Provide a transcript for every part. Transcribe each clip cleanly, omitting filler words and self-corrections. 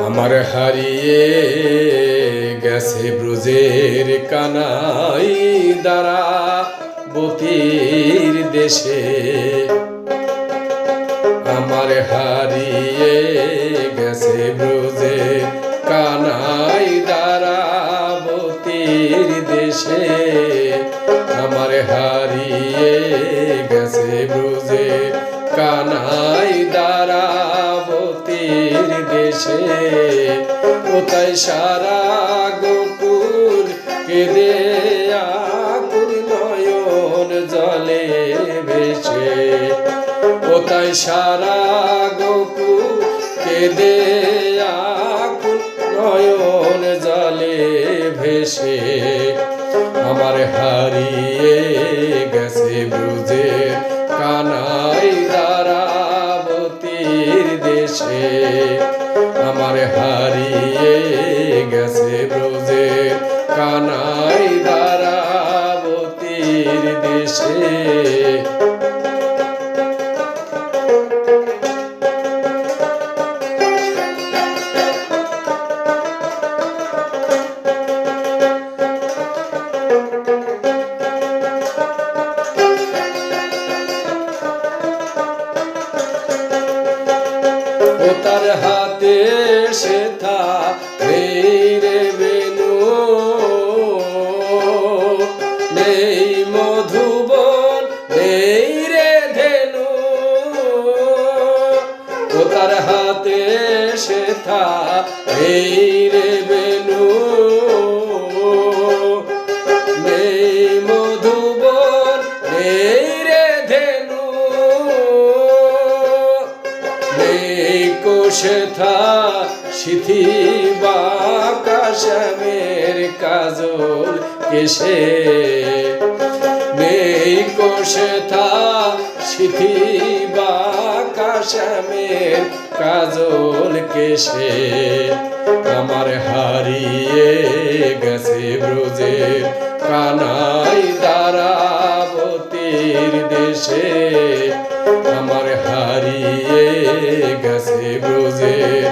আমার হারিয়ে গেছে ব্রজের কানাই দ্বারাবতীর দেশে। আমার হারিয়ে গেছে ব্রজের কানাই দ্বারাবতীর দেশে। আমার হারিয়ে গেছে ব্রজের কানাই দ্বারাবতীর দেশে। কোথায় সারা গোকুল কেঁদে আকুল নয়ন জলে ভেসে। কোথায় সারা গোকুল কেঁদে আকুল নয়ন জলে ভেসে। আমার হারিয়ে গেছে ব্রজের কানাই দ্বারাবতীর দেশে। আমার হারিয়ে গেছে ব্রজের কানাই দ্বারাবতীর দেশে। তার হাতে সেথা রে বেনু, নেই মধুবন নেই রে ধেনু। ও তার হাতে সেথা রে বেনু, নেই মধুবন নেই রে ধেনু। কোশেথা সিথি বাঁকা শ্যামের কাজল কেশে। নেই কোশেথা সিথি বাঁকা শ্যামের কাজল কেশে। আমার হারিয়ে গেছে ব্রজের কানাই দ্বারাবতীর দেশে। আমার হারিয়ে গেছে ব্রজের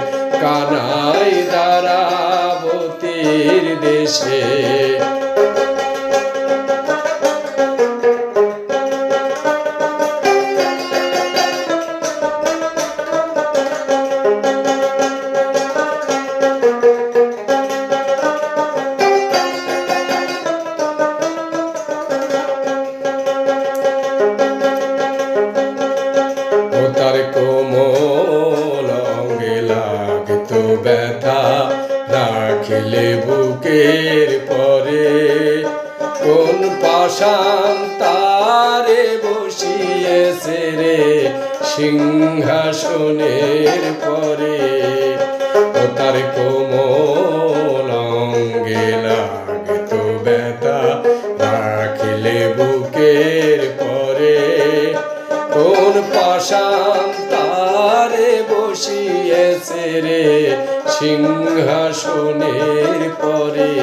কানাই দ্বারাবতীর দেশে। তার কোমল অঙ্গে লাগতো ব্যথা রাখিলে বুকের পরে। কোন পাষাণ তারে বসিয়েছে রে সিংহাসনের পরে। তার কোমল অঙ্গে লাগতো ব্যথা রাখিলে বুকের পরে। কোন পাষাণ তারে বসিয়েছে রে সিংহাসনের পরে।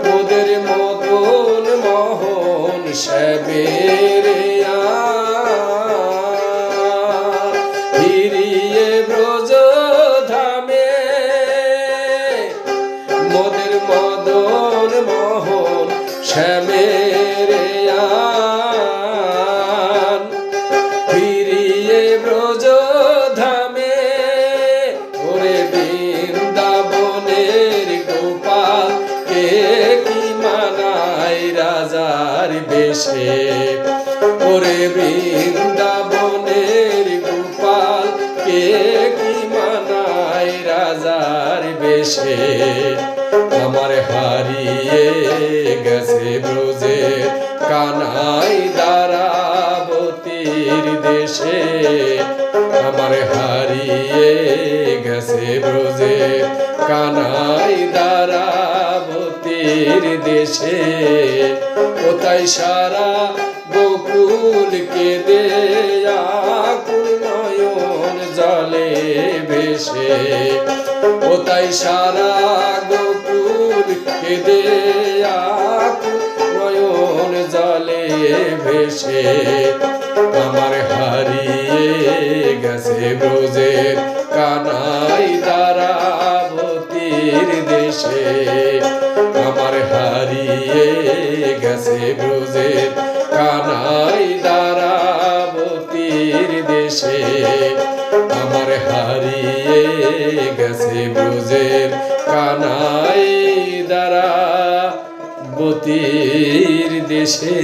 মোদের মদন মোহন সেবেরে ফিরিয়ে ব্রজ ধামে। মোদের মদন মোহন শ্যামেরে ফিরিয়ে ব্রজ ধামে। ওরে বৃন্দাবনের গোপাল কে কি মানায় রাজার বেশে। ওরে বৃন্দাবনের গোপাল কে কি মানায় রাজার বেশে। আমার হারিয়ে গেছে ব্রজের কানাই দ্বারাবতীর দেশে। আমার হারিয়ে গেছে ব্রজের কানাই দ্বারাবতীর দেশে। কোথায় সারা গোকুল কেঁদে আকুল নয়ন জলে ভেসে। কোথায় সারা গোকুল কেঁদে আকুল নয়ন জলে ভেসে। আমার হারিয়ে গেছে ব্রজের কানাই দ্বারা ভেসে আমার হারিয়ে গেছে ব্রজের কানাই দ্বারাবতীর দেশে আমার হারিয়ে গেছে ব্রজের কানাই দ্বারাবতীর দেশে।